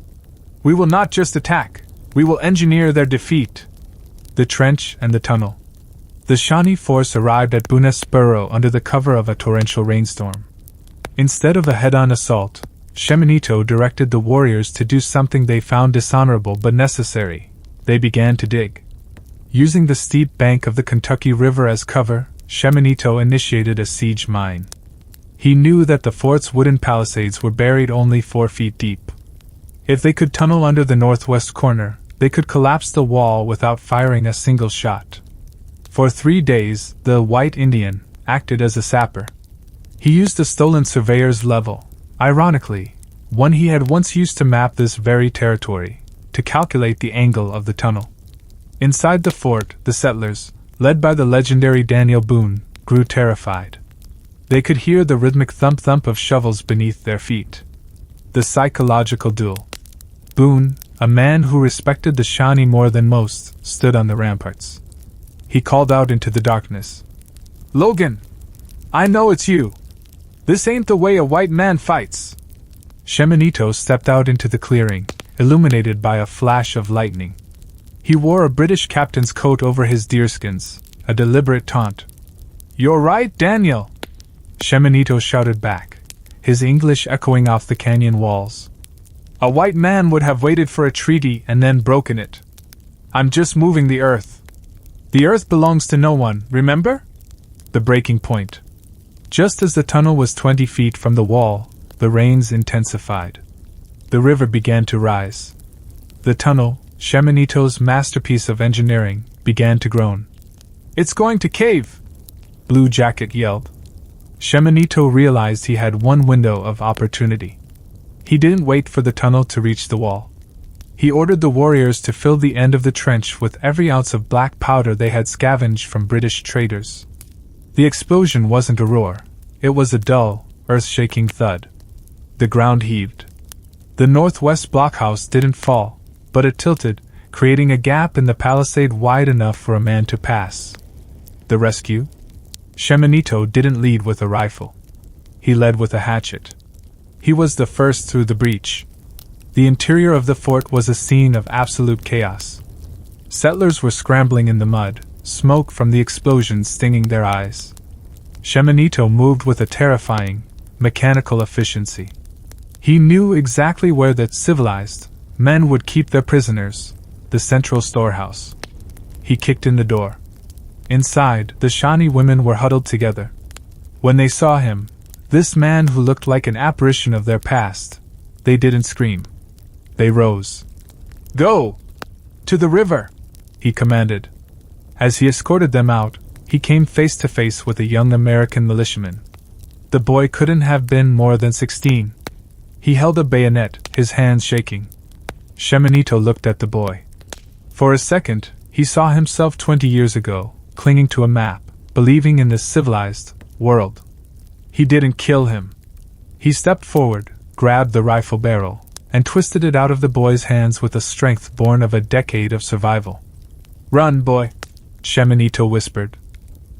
We will not just attack, we will engineer their defeat. The trench and the tunnel. The Shawnee force arrived at Bunesboro under the cover of a torrential rainstorm. Instead of a head-on assault, Shemeneto directed the warriors to do something they found dishonorable but necessary. They began to dig. Using the steep bank of the Kentucky River as cover, Shemeneto initiated a siege mine. He knew that the fort's wooden palisades were buried only 4 feet deep. If they could tunnel under the northwest corner, they could collapse the wall without firing a single shot. For 3 days, the white Indian acted as a sapper. He used a stolen surveyor's level, ironically, one he had once used to map this very territory, to calculate the angle of the tunnel. Inside the fort, the settlers, led by the legendary Daniel Boone, grew terrified. They could hear the rhythmic thump-thump of shovels beneath their feet. The psychological duel. Boone, a man who respected the Shawnee more than most, stood on the ramparts. He called out into the darkness. "Logan! I know it's you! This ain't the way a white man fights!" Shemeneto stepped out into the clearing, illuminated by a flash of lightning. He wore a British captain's coat over his deerskins, a deliberate taunt. "You're right, Daniel!" Shemeneto shouted back, his English echoing off the canyon walls. "A white man would have waited for a treaty and then broken it. I'm just moving the earth. The earth belongs to no one, remember?" The breaking point. Just as the tunnel was 20 feet from the wall, the rains intensified. The river began to rise. The tunnel, Shemeneto's masterpiece of engineering, began to groan. "It's going to cave!" Blue Jacket yelled. Shemeneto realized he had one window of opportunity. He didn't wait for the tunnel to reach the wall. He ordered the warriors to fill the end of the trench with every ounce of black powder they had scavenged from British traders. The explosion wasn't a roar. It was a dull, earth-shaking thud. The ground heaved. The northwest blockhouse didn't fall, but it tilted, creating a gap in the palisade wide enough for a man to pass. The rescue? Shemeneto didn't lead with a rifle. He led with a hatchet. He was the first through the breach. The interior of the fort was a scene of absolute chaos. Settlers were scrambling in the mud, smoke from the explosion stinging their eyes. Shemeneto moved with a terrifying, mechanical efficiency. He knew exactly where the civilized men would keep their prisoners, the central storehouse. He kicked in the door. Inside, the Shawnee women were huddled together. When they saw him, this man who looked like an apparition of their past, they didn't scream. They rose. "Go! To the river!" he commanded. As he escorted them out, he came face to face with a young American militiaman. The boy couldn't have been more than 16. He held a bayonet, his hands shaking. Shemeneto looked at the boy. For a second, he saw himself 20 years ago, clinging to a map, believing in this civilized world. He didn't kill him. He stepped forward, grabbed the rifle barrel, and twisted it out of the boy's hands with a strength born of a decade of survival. "Run, boy," Shemeneto whispered.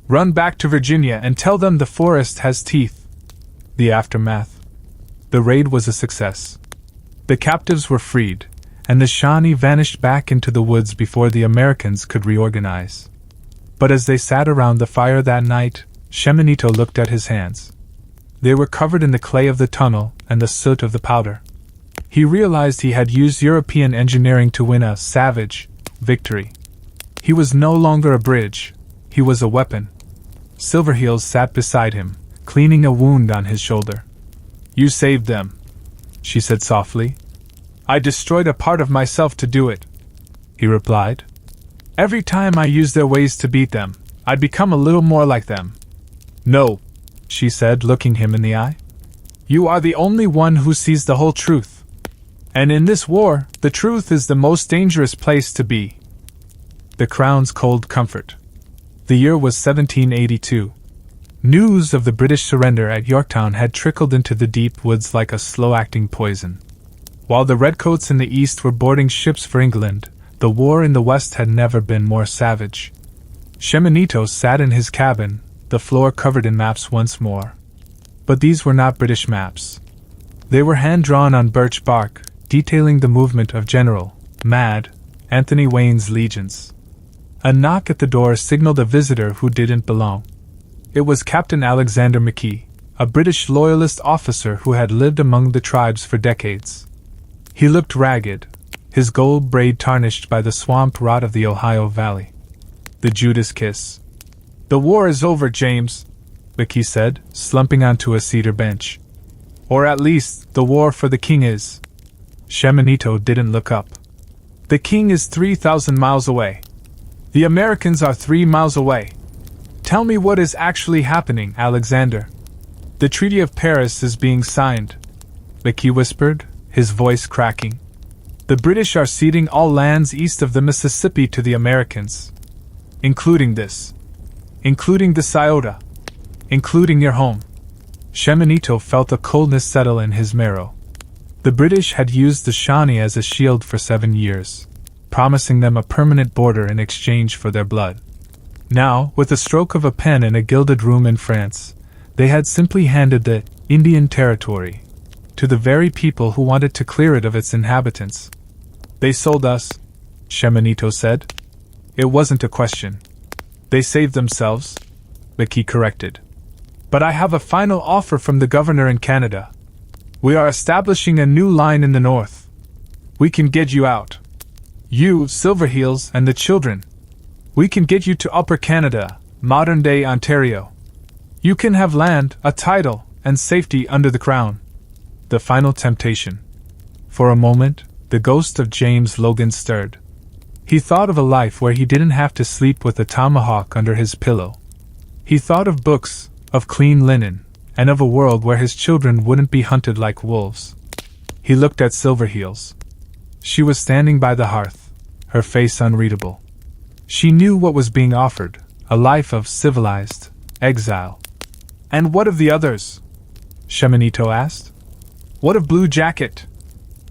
"Run back to Virginia and tell them the forest has teeth." The aftermath. The raid was a success. The captives were freed, and the Shawnee vanished back into the woods before the Americans could reorganize. But as they sat around the fire that night, Shemeneto looked at his hands. They were covered in the clay of the tunnel and the soot of the powder. He realized he had used European engineering to win a savage victory. He was no longer a bridge, he was a weapon. Silverheels sat beside him, cleaning a wound on his shoulder. "You saved them," she said softly. "I destroyed a part of myself to do it," he replied. "Every time I used their ways to beat them, I'd become a little more like them." "No," she said, looking him in the eye. "You are the only one who sees the whole truth. And in this war, the truth is the most dangerous place to be." The Crown's cold comfort. The year was 1782. News of the British surrender at Yorktown had trickled into the deep woods like a slow-acting poison. While the redcoats in the east were boarding ships for England, the war in the west had never been more savage. Shemeneto sat in his cabin, the floor covered in maps once more. But these were not British maps. They were hand-drawn on birch bark, detailing the movement of General Mad Anthony Wayne's legions. A knock at the door signaled a visitor who didn't belong. It was Captain Alexander McKee, a British loyalist officer who had lived among the tribes for decades. He looked ragged, his gold braid tarnished by the swamp rot of the Ohio Valley. The Judas kiss. "The war is over, James," McKee said, slumping onto a cedar bench. "Or at least, the war for the king is." Shemeneto didn't look up. "The king is 3,000 miles away. The Americans are 3 miles away. Tell me what is actually happening, Alexander." "The Treaty of Paris is being signed," McKee whispered, his voice cracking. "The British are ceding all lands east of the Mississippi to the Americans. Including this. Including the Scioto. Including your home." Shemeneto felt a coldness settle in his marrow. The British had used the Shawnee as a shield for 7 years, promising them a permanent border in exchange for their blood. Now, with the stroke of a pen in a gilded room in France, they had simply handed the Indian Territory to the very people who wanted to clear it of its inhabitants. "They sold us," Shemeneto said. "It wasn't a question." "They saved themselves," McKee corrected. "But I have a final offer from the governor in Canada. We are establishing a new line in the north. We can get you out. You, Silverheels, and the children. We can get you to Upper Canada, modern-day Ontario. You can have land, a title, and safety under the crown." The final temptation. For a moment, the ghost of James Logan stirred. He thought of a life where he didn't have to sleep with a tomahawk under his pillow. He thought of books, of clean linen, and of a world where his children wouldn't be hunted like wolves. He looked at Silverheels. She was standing by the hearth, her face unreadable. She knew what was being offered, a life of civilized exile. "And what of the others?" Shemeneto asked. "What of Blue Jacket?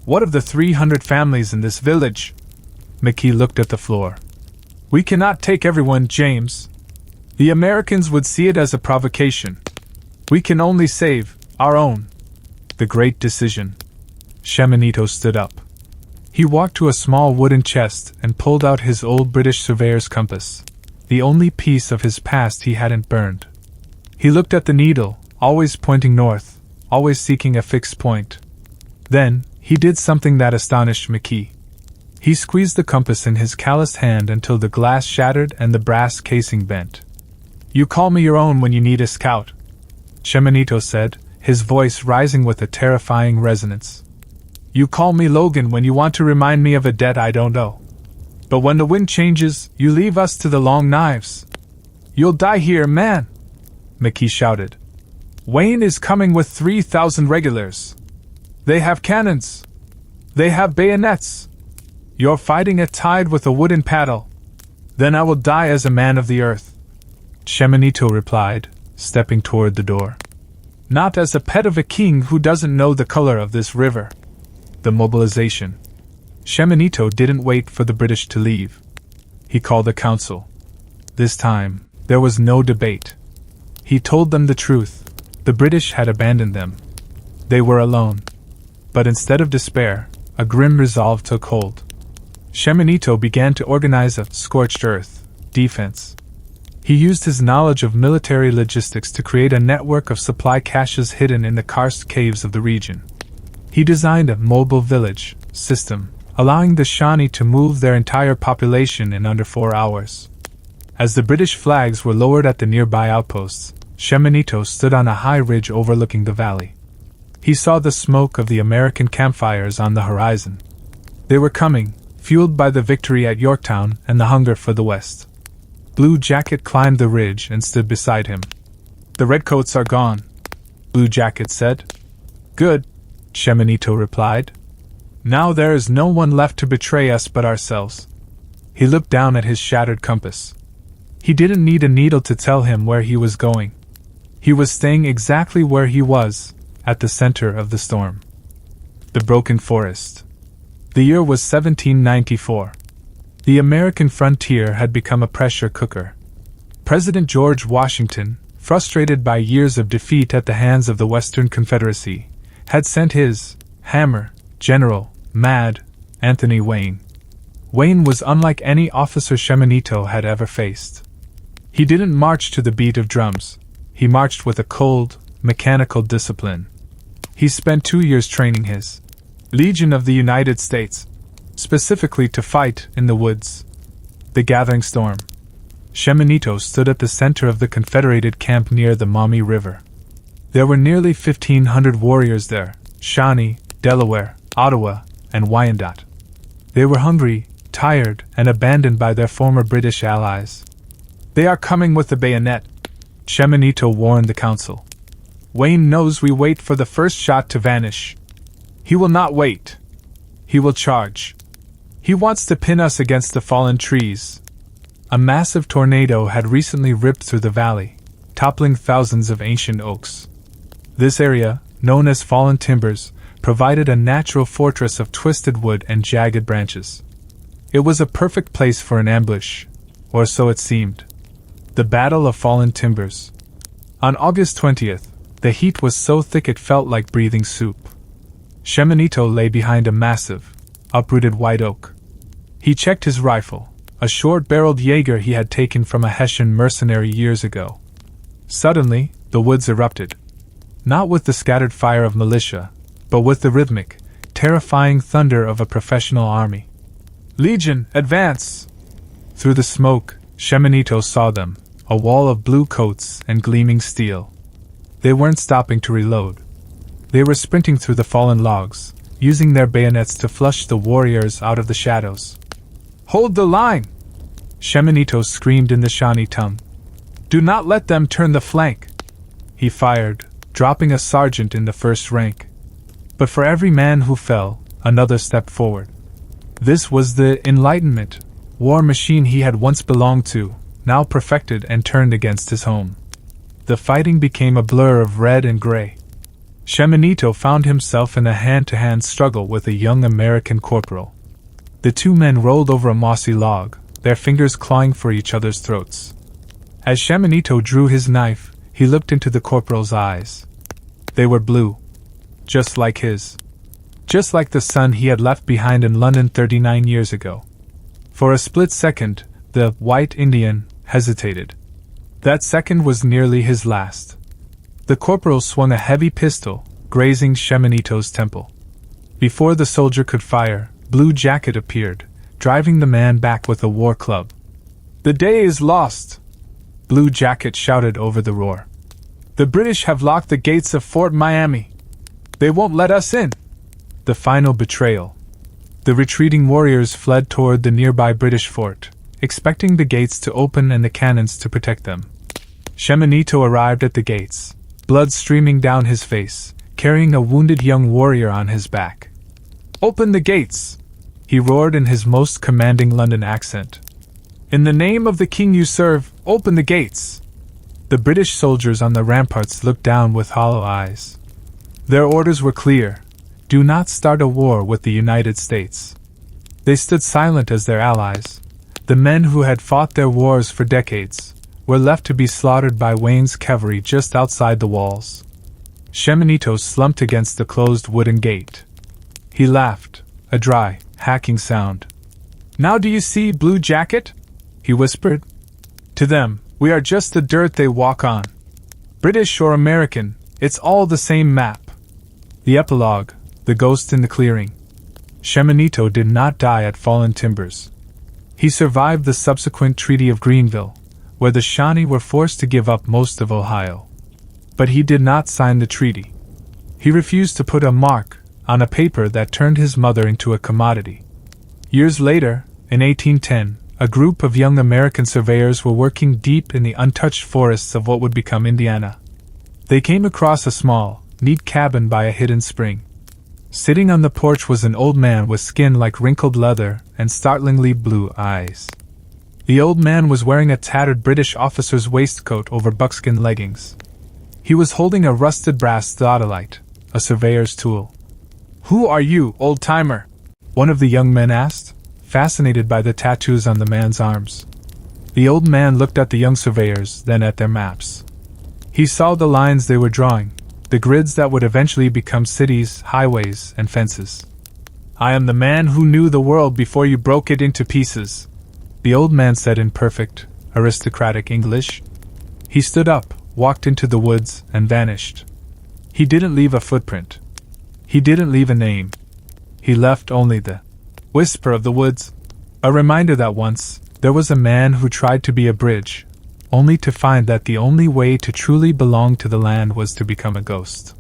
What of the 300 families in this village?" McKee looked at the floor. "We cannot take everyone, James. The Americans would see it as a provocation. We can only save our own." The great decision. Shemeneto stood up. He walked to a small wooden chest and pulled out his old British surveyor's compass, the only piece of his past he hadn't burned. He looked at the needle, always pointing north, always seeking a fixed point. Then, he did something that astonished McKee. He squeezed the compass in his calloused hand until the glass shattered and the brass casing bent. "You call me your own when you need a scout," Shemeneto said, his voice rising with a terrifying resonance. "You call me Logan when you want to remind me of a debt I don't owe. But when the wind changes, you leave us to the long knives. You'll die here, man," McKee shouted. "Wayne is coming with 3,000 regulars. They have cannons. They have bayonets. You're fighting a tide with a wooden paddle. Then I will die as a man of the earth," Shemeneto replied, stepping toward the door. "Not as a pet of a king who doesn't know the color of this river." The mobilization. Shemeneto didn't wait for the British to leave. He called a council. This time, there was no debate. He told them the truth. The British had abandoned them. They were alone. But instead of despair, a grim resolve took hold. Shemeneto began to organize a scorched earth defense. He used his knowledge of military logistics to create a network of supply caches hidden in the karst caves of the region. He designed a mobile village system, allowing the Shawnee to move their entire population in under 4 hours. As the British flags were lowered at the nearby outposts, Shemeneto stood on a high ridge overlooking the valley. He saw the smoke of the American campfires on the horizon. They were coming, fueled by the victory at Yorktown and the hunger for the West. Blue Jacket climbed the ridge and stood beside him. "The redcoats are gone," Blue Jacket said. "Good," Shemeneto replied. "Now there is no one left to betray us but ourselves." He looked down at his shattered compass. He didn't need a needle to tell him where he was going. He was staying exactly where he was, at the center of the storm. The broken forest. The year was 1794. The American frontier had become a pressure cooker. President George Washington, frustrated by years of defeat at the hands of the Western Confederacy, had sent his hammer general, Mad Anthony Wayne. Wayne was unlike any officer Shemeneto had ever faced. He didn't march to the beat of drums. He marched with a cold, mechanical discipline. He spent 2 years training his Legion of the United States, specifically to fight in the woods. The gathering storm. Shemeneto stood at the center of the Confederated camp near the Maumee River. There were nearly 1,500 warriors there, Shawnee, Delaware, Ottawa, and Wyandot. They were hungry, tired, and abandoned by their former British allies. "They are coming with the bayonet," Shemeneto warned the council. "Wayne knows we wait for the first shot to vanish. He will not wait. He will charge. He wants to pin us against the fallen trees." A massive tornado had recently ripped through the valley, toppling thousands of ancient oaks. This area, known as Fallen Timbers, provided a natural fortress of twisted wood and jagged branches. It was a perfect place for an ambush, or so it seemed. The Battle of Fallen Timbers. On August 20th, the heat was so thick it felt like breathing soup. Shemeneto lay behind a massive, uprooted white oak. He checked his rifle, a short-barreled Jaeger he had taken from a Hessian mercenary years ago. Suddenly, the woods erupted. Not with the scattered fire of militia, but with the rhythmic, terrifying thunder of a professional army. "Legion, advance!" Through the smoke, Shemeneto saw them, a wall of blue coats and gleaming steel. They weren't stopping to reload. They were sprinting through the fallen logs, using their bayonets to flush the warriors out of the shadows. "Hold the line!" Shemeneto screamed in the Shawnee tongue. "Do not let them turn the flank!" He fired, dropping a sergeant in the first rank. But for every man who fell, another stepped forward. This was the Enlightenment, war machine he had once belonged to, now perfected and turned against his home. The fighting became a blur of red and gray. Shemeneto found himself in a hand-to-hand struggle with a young American corporal. The two men rolled over a mossy log, their fingers clawing for each other's throats. As Shemeneto drew his knife, he looked into the corporal's eyes. They were blue. Just like his. Just like the son he had left behind in London 39 years ago. For a split second, the white Indian hesitated. That second was nearly his last. The corporal swung a heavy pistol, grazing Shemeneto's temple. Before the soldier could fire, Blue Jacket appeared, driving the man back with a war club. "The day is lost!" Blue Jacket shouted over the roar. "The British have locked the gates of Fort Miami. They won't let us in!" The final betrayal. The retreating warriors fled toward the nearby British fort, expecting the gates to open and the cannons to protect them. Shemeneto arrived at the gates, blood streaming down his face, carrying a wounded young warrior on his back. "Open the gates!" he roared in his most commanding London accent. "In the name of the king you serve, open the gates!" The British soldiers on the ramparts looked down with hollow eyes. Their orders were clear: do not start a war with the United States. They stood silent as their allies, the men who had fought their wars for decades, were left to be slaughtered by Wayne's cavalry just outside the walls. Shemeneto slumped against the closed wooden gate. He laughed, a dry, hacking sound. "Now do you see, Blue Jacket?" he whispered. "To them, we are just the dirt they walk on. British or American, it's all the same map." The epilogue, the ghost in the clearing. Shemeneto did not die at Fallen Timbers. He survived the subsequent Treaty of Greenville, where the Shawnee were forced to give up most of Ohio. But he did not sign the treaty. He refused to put a mark on a paper that turned his mother into a commodity. Years later, in 1810, a group of young American surveyors were working deep in the untouched forests of what would become Indiana. They came across a small, neat cabin by a hidden spring. Sitting on the porch was an old man with skin like wrinkled leather and startlingly blue eyes. The old man was wearing a tattered British officer's waistcoat over buckskin leggings. He was holding a rusted brass theodolite, a surveyor's tool. "Who are you, old-timer?" one of the young men asked, fascinated by the tattoos on the man's arms. The old man looked at the young surveyors, then at their maps. He saw the lines they were drawing, the grids that would eventually become cities, highways, and fences. "I am the man who knew the world before you broke it into pieces," the old man said in perfect, aristocratic English. He stood up, walked into the woods, and vanished. He didn't leave a footprint. He didn't leave a name. He left only the whisper of the woods, a reminder that once there was a man who tried to be a bridge, only to find that the only way to truly belong to the land was to become a ghost.